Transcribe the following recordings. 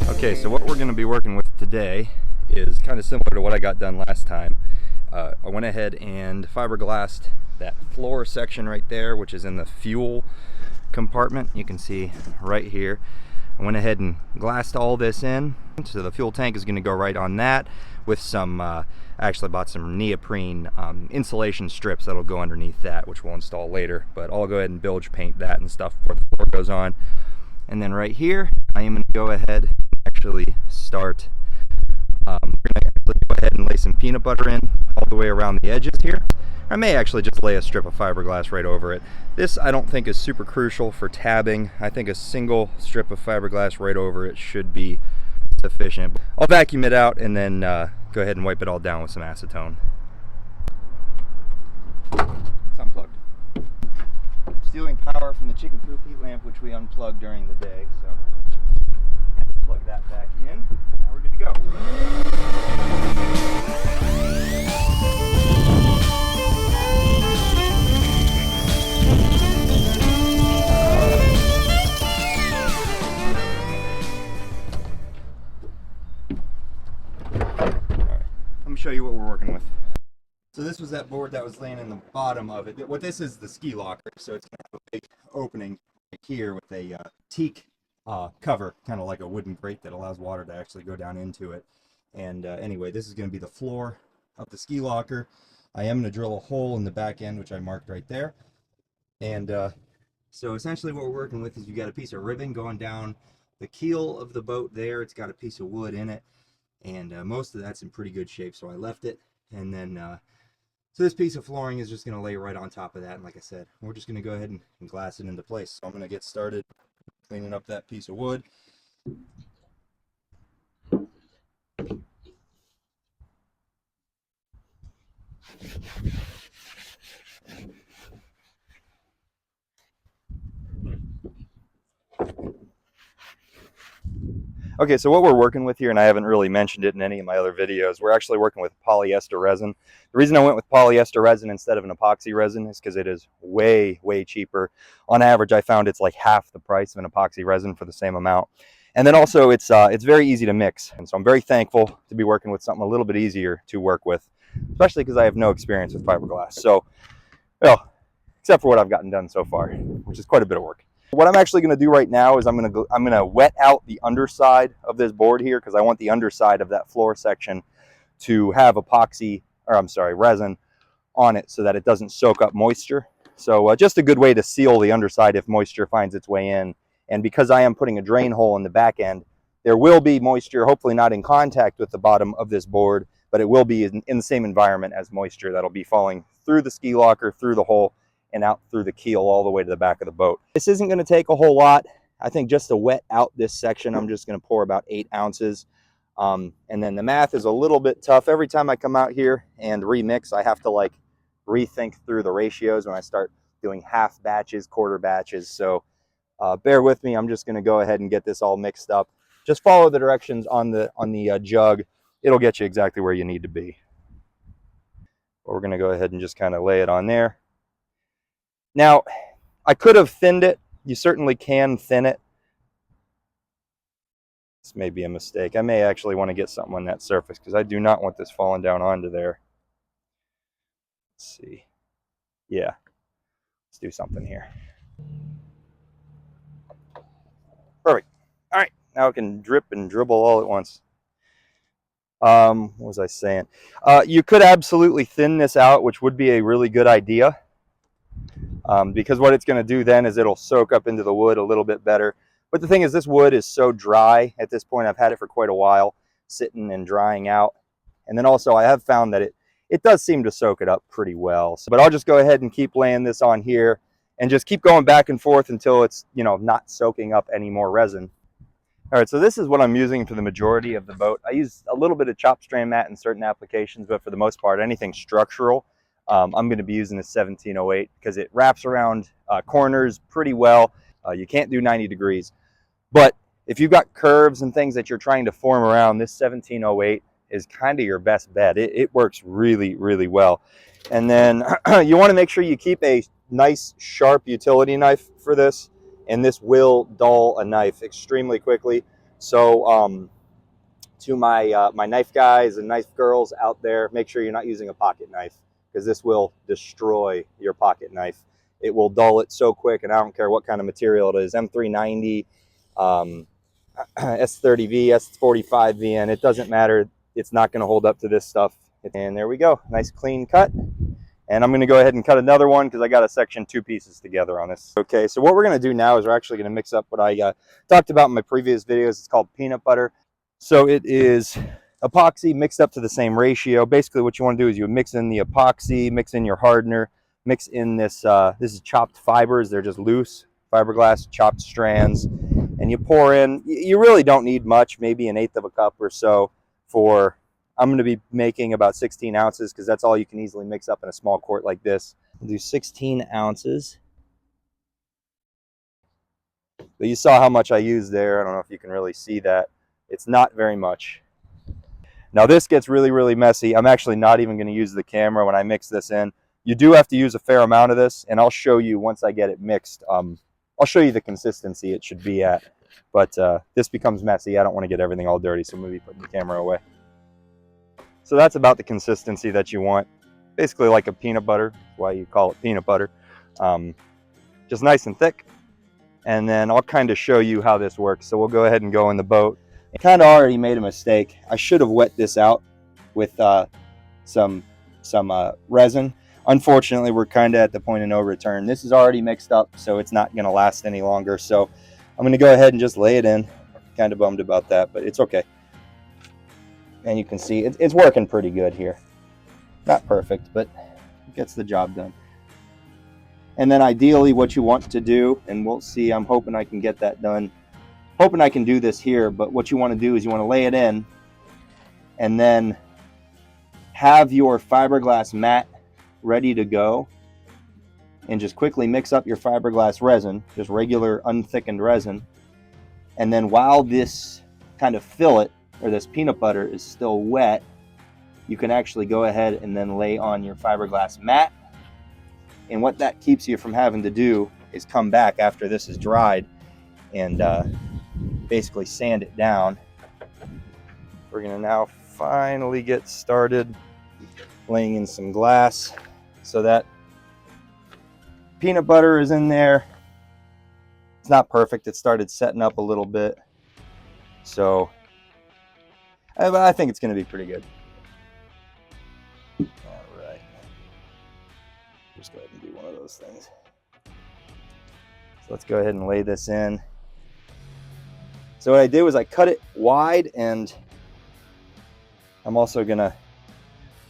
Okay, so what we're going to be working with today is kind of similar to what I got done last time. I went ahead and fiberglassed that floor section right there, which is in the fuel compartment. You can see right here. I went ahead and glassed all this in, so the fuel tank is going to go right on that with some, I actually bought some neoprene insulation strips that'll go underneath that, which we'll install later, but I'll go ahead and bilge paint that and stuff before the floor goes on. And then right here, I am going to go ahead and actually start, we're going to actually go ahead and lay some peanut butter in all the way around the edges here. I may actually just lay a strip of fiberglass right over it. This I don't think is super crucial for tabbing. I think a single strip of fiberglass right over it should be sufficient. I'll vacuum it out and then go ahead and wipe it all down with some acetone. It's unplugged. Stealing power from the chicken coop heat lamp, which we unplugged during the day, so plug that back in. Now we're good to go. Let me show you what we're working with. So this was that board that was laying in the bottom of it. What this is the ski locker, so it's going to have a big opening right here with a teak cover, kind of like a wooden grate that allows water to actually go down into it. And anyway, this is going to be the floor of the ski locker. I am going to drill a hole in the back end, which I marked right there. And so essentially what we're working with is you got a piece of ribbon going down the keel of the boat there. It's got a piece of wood in it. And most of that's in pretty good shape, so I left it. And then, so this piece of flooring is just going to lay right on top of that. And like I said, we're just going to go ahead and glass it into place. So I'm going to get started cleaning up that piece of wood. Okay, so what we're working with here, and I haven't really mentioned it in any of my other videos, we're actually working with polyester resin. The reason I went with polyester resin instead of an epoxy resin is because it is way, way cheaper. On average, I found it's like half the price of an epoxy resin for the same amount. And then also it's very easy to mix. And so I'm very thankful to be working with something a little bit easier to work with, especially because I have no experience with fiberglass. So, well, except for what I've gotten done so far, which is quite a bit of work. What I'm actually going to do right now is I'm going to wet out the underside of this board here, because I want the underside of that floor section to have resin on it so that it doesn't soak up moisture. So just a good way to seal the underside if moisture finds its way in. And because I am putting a drain hole in the back end, there will be moisture, hopefully not in contact with the bottom of this board, but it will be in the same environment as moisture that'll be falling through the ski locker, through the hole, and out through the keel all the way to the back of the boat. This isn't going to take a whole lot. I think just to wet out this section, I'm just going to pour about 8 ounces. And then the math is a little bit tough. Every time I come out here and remix, I have to like rethink through the ratios when I start doing half batches, quarter batches. So bear with me. I'm just going to go ahead and get this all mixed up. Just follow the directions on the jug. It'll get you exactly where you need to be. But we're going to go ahead and just kind of lay it on there. Now, I could have thinned it. You certainly can thin it. This may be a mistake. I may actually want to get something on that surface because I do not want this falling down onto there. Let's see. Yeah, let's do something here. Perfect. All right, now I can drip and dribble all at once. What was I saying? You could absolutely thin this out, which would be a really good idea. Because what it's going to do then is it'll soak up into the wood a little bit better. But the thing is, this wood is so dry at this point. I've had it for quite a while, sitting and drying out. And then also I have found that it does seem to soak it up pretty well. So, but I'll just go ahead and keep laying this on here and just keep going back and forth until it's, you know, not soaking up any more resin. All right, so this is what I'm using for the majority of the boat. I use a little bit of chop strand mat in certain applications, but for the most part, anything structural, I'm going to be using this 1708 because it wraps around corners pretty well. You can't do 90 degrees. But if you've got curves and things that you're trying to form around, this 1708 is kind of your best bet. It works really, really well. And then you want to make sure you keep a nice sharp utility knife for this, and this will dull a knife extremely quickly. So to my my knife guys and knife girls out there, make sure you're not using a pocket knife, because this will destroy your pocket knife. It will dull it so quick, and I don't care what kind of material it is, M390, S30V, S45VN, it doesn't matter. It's not going to hold up to this stuff. And there we go, nice clean cut. And I'm going to go ahead and cut another one because I got to section two pieces together on this. Okay, so what we're going to do now is we're actually going to mix up what I talked about in my previous videos. It's called peanut butter. So it is epoxy mixed up to the same ratio. Basically what you want to do is you mix in the epoxy, mix in your hardener, mix in this, this is chopped fibers. They're just loose fiberglass chopped strands. And you pour in, you really don't need much, maybe 1/8 of a cup or so for, I'm going to be making about 16 ounces because that's all you can easily mix up in a small quart like this. We'll do 16 ounces. But you saw how much I used there. I don't know if you can really see that. It's not very much. Now this gets really, really messy. I'm actually not even going to use the camera when I mix this in. You do have to use a fair amount of this, and I'll show you once I get it mixed. I'll show you the consistency it should be at. But this becomes messy. I don't want to get everything all dirty, so maybe put the camera away. So that's about the consistency that you want. Basically like a peanut butter, why you call it peanut butter. Just nice and thick. And then I'll kind of show you how this works. So we'll go ahead and go in the boat. I kind of already made a mistake. I should have wet this out with some resin. Unfortunately, we're kind of at the point of no return. This is already mixed up, so it's not going to last any longer. So I'm going to go ahead and just lay it in. Kind of bummed about that, but it's okay. And you can see it's working pretty good here. Not perfect, but it gets the job done. And then ideally what you want to do, and we'll see, I'm hoping I can get that done. Hoping I can do this here, but what you want to do is you want to lay it in and then have your fiberglass mat ready to go, and just quickly mix up your fiberglass resin, just regular unthickened resin. And then while this kind of fillet or this peanut butter is still wet, you can actually go ahead and then lay on your fiberglass mat. And what that keeps you from having to do is come back after this is dried and basically sand it down. We're gonna now finally get started laying in some glass so that peanut butter is in there. It's not perfect, it started setting up a little bit, so I think it's going to be pretty good. All right, just go ahead and do one of those things. So let's go ahead and lay this in. So what I did was I cut it wide, and I'm also going to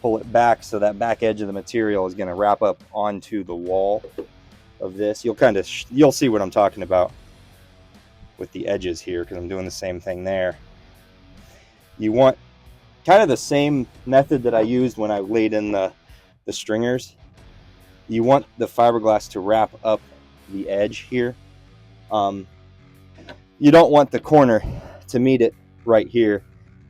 pull it back so that back edge of the material is going to wrap up onto the wall of this. You'll see what I'm talking about with the edges here, because I'm doing the same thing there. You want kind of the same method that I used when I laid in the stringers. You want the fiberglass to wrap up the edge here. You don't want the corner to meet it right here.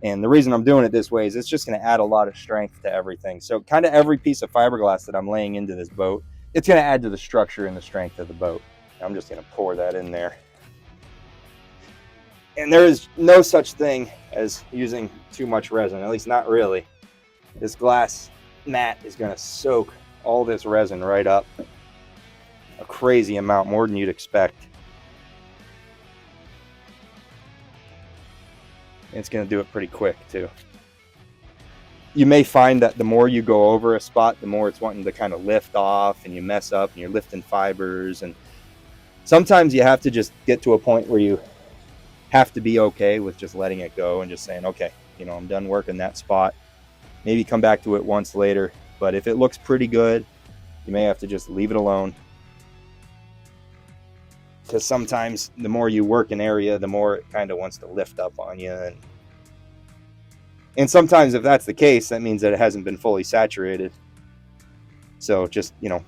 And the reason I'm doing it this way is it's just going to add a lot of strength to everything. So kind of every piece of fiberglass that I'm laying into this boat, it's going to add to the structure and the strength of the boat. I'm just going to pour that in there. And there is no such thing as using too much resin, at least not really. This glass mat is going to soak all this resin right up. A crazy amount, more than you'd expect. And it's going to do it pretty quick too. You may find that the more you go over a spot, the more it's wanting to kind of lift off, and you mess up and you're lifting fibers. And sometimes you have to just get to a point where you have to be okay with just letting it go and just saying, okay, you know, I'm done working that spot. Maybe come back to it once later. But if it looks pretty good, you may have to just leave it alone. Because sometimes the more you work an area, the more it kind of wants to lift up on you. And sometimes if that's the case, that means that it hasn't been fully saturated. So just, you know,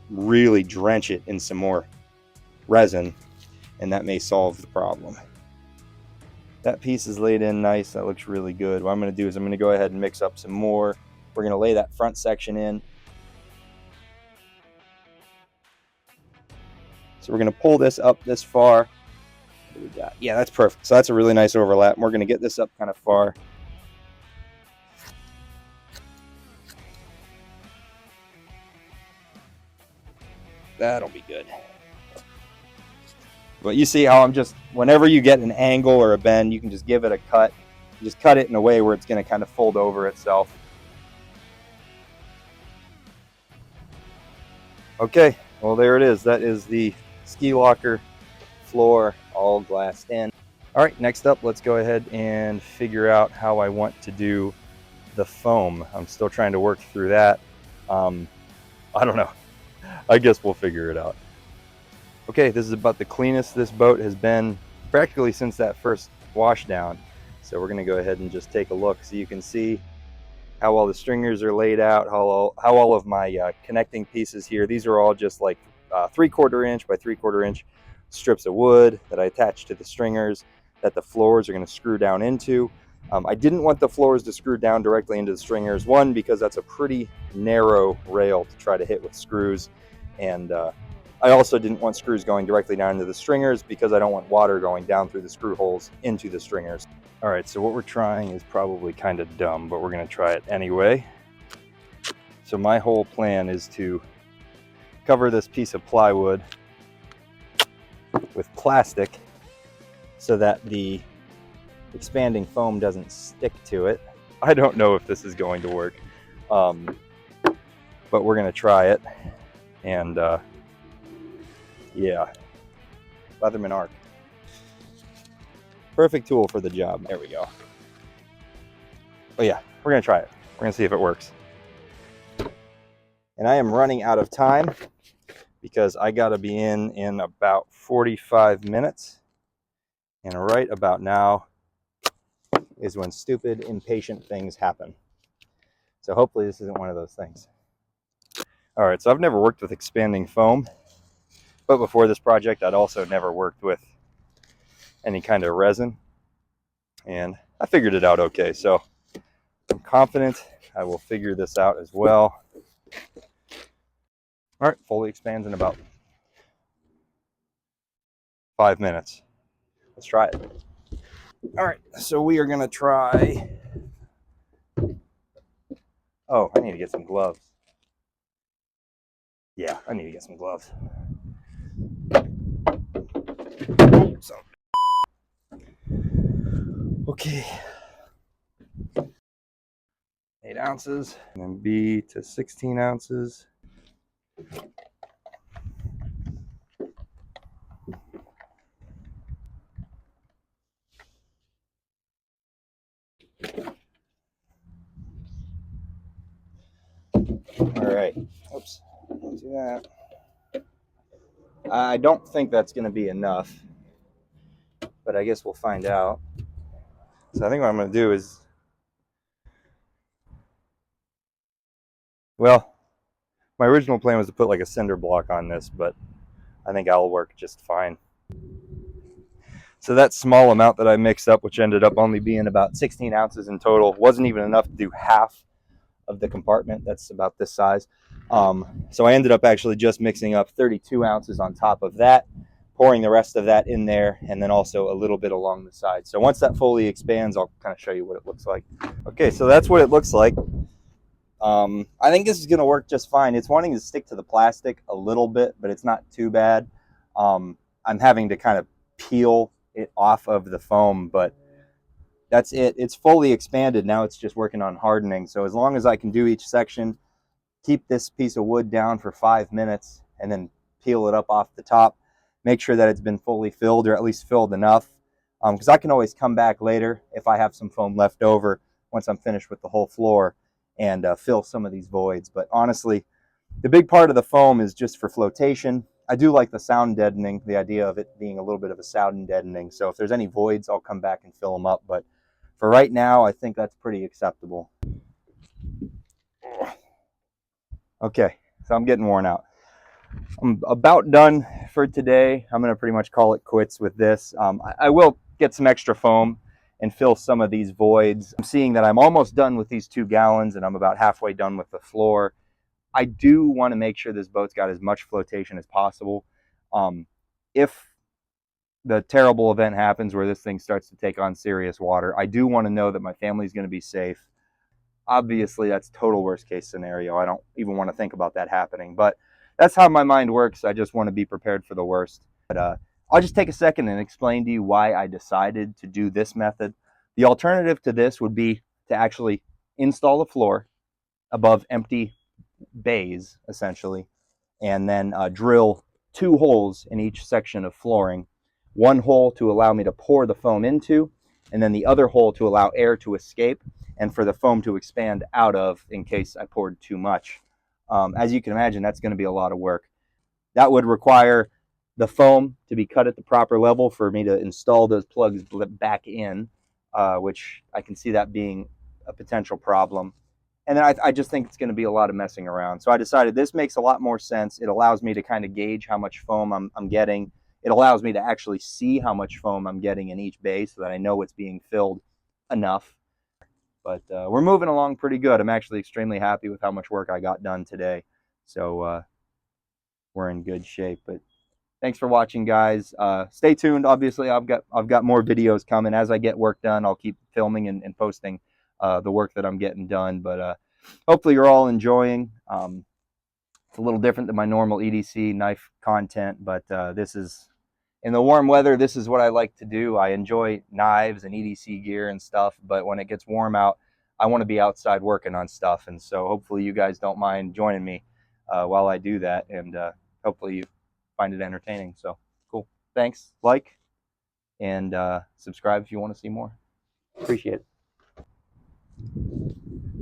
really drench it in some more resin, and that may solve the problem. That piece is laid in nice. That looks really good. What I'm going to do is I'm going to go ahead and mix up some more. We're going to lay that front section in. So we're going to pull this up this far. What do we got? Yeah, that's perfect. So that's a really nice overlap. And we're going to get this up kind of far. That'll be good. But you see how I'm just, whenever you get an angle or a bend, you can just give it a cut. Just cut it in a way where it's going to kind of fold over itself. Okay, well there it is. That is the ski locker floor all glassed in. All right, next up, let's go ahead and figure out how I want to do the foam. I'm still trying to work through that. I don't know. I guess we'll figure it out. Okay, this is about the cleanest this boat has been practically since that first wash down. So we're going to go ahead and just take a look so you can see how all the stringers are laid out, how all of my connecting pieces here. These are all just like 3/4 inch by 3/4 inch strips of wood that I attach to the stringers that the floors are going to screw down into. I didn't want the floors to screw down directly into the stringers. One, because that's a pretty narrow rail to try to hit with screws. And I also didn't want screws going directly down into the stringers because I don't want water going down through the screw holes into the stringers. All right, so what we're trying is probably kind of dumb, but we're going to try it anyway. So my whole plan is to cover this piece of plywood with plastic so that the expanding foam doesn't stick to it. I don't know if this is going to work, but we're going to try it. And yeah, Leatherman arc. Perfect tool for the job. There we go. Oh yeah, we're gonna try it. We're gonna see if it works. And I am running out of time because I gotta be in about 45 minutes. And right about now is when stupid, impatient things happen. So hopefully this isn't one of those things. All right, so I've never worked with expanding foam, but before this project, I'd also never worked with any kind of resin, and I figured it out okay. So I'm confident I will figure this out as well. All right, fully expands in about 5 minutes. Let's try it. All right, so we are gonna try. Oh, I need to get some gloves. Yeah, I need to get some gloves. So, okay. 8 ounces, and then B to 16 ounces. All right. Oops. Don't do that. I don't think that's going to be enough, but I guess we'll find out. So I think what I'm going to do is, well, my original plan was to put like a cinder block on this, but I think I'll work just fine. So that small amount that I mixed up, which ended up only being about 16 ounces in total, wasn't even enough to do half of the compartment. That's about this size. So I ended up actually just mixing up 32 ounces on top of that, pouring the rest of that in there, and then also a little bit along the side. So once that fully expands, I'll kind of show you what it looks like. Okay, so that's what it looks like. I think this is going to work just fine. It's wanting to stick to the plastic a little bit, but it's not too bad. I'm having to kind of peel it off of the foam, but that's it. It's fully expanded. Now it's just working on hardening. So as long as I can do each section, keep this piece of wood down for 5 minutes, and then peel it up off the top, make sure that it's been fully filled, or at least filled enough, because I can always come back later if I have some foam left over once I'm finished with the whole floor, and fill some of these voids. But honestly, the big part of the foam is just for flotation. I do like the sound deadening, the idea of it being a little bit of a sound deadening. So if there's any voids, I'll come back and fill them up. But for right now, I think that's pretty acceptable. Okay, so I'm getting worn out. I'm about done for today. I'm going to pretty much call it quits with this. I will get some extra foam and fill some of these voids. I'm seeing that I'm almost done with these 2 gallons and I'm about halfway done with the floor. I do want to make sure this boat's got as much flotation as possible. If the terrible event happens where this thing starts to take on serious water, I do want to know that my family's going to be safe. Obviously, that's total worst case scenario. I don't even want to think about that happening, but that's how my mind works. I just want to be prepared for the worst. But I'll just take a second and explain to you why I decided to do this method. The alternative to this would be to actually install the floor above empty bays, essentially, and then drill 2 holes in each section of flooring. 1 hole to allow me to pour the foam into, and then the other hole to allow air to escape and for the foam to expand out of in case I poured too much. As you can imagine, that's going to be a lot of work. That would require the foam to be cut at the proper level for me to install those plugs back in, which I can see that being a potential problem. And then I just think it's going to be a lot of messing around. So I decided this makes a lot more sense. It allows me to kind of gauge how much foam I'm getting. It allows me to actually see how much foam I'm getting in each bay so that I know it's being filled enough. But we're moving along pretty good. I'm actually extremely happy with how much work I got done today. So we're in good shape. But thanks for watching, guys. Stay tuned. Obviously, I've got more videos coming. As I get work done, I'll keep filming and posting the work that I'm getting done. But hopefully you're all enjoying. It's a little different than my normal EDC knife content, but this is, in the warm weather, this is what I like to do. I enjoy knives and EDC gear and stuff, but when it gets warm out, I want to be outside working on stuff. And so hopefully you guys don't mind joining me while I do that, and hopefully you find it entertaining. So cool. Thanks. Like and subscribe if you want to see more. Appreciate it.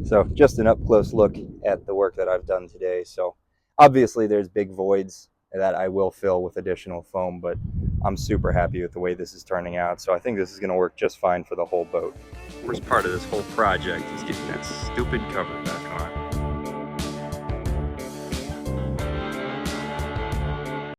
So just an up close look at the work that I've done today. So obviously there's big voids that I will fill with additional foam, but I'm super happy with the way this is turning out. So I think this is going to work just fine for the whole boat. Worst part of this whole project is getting that stupid cover back.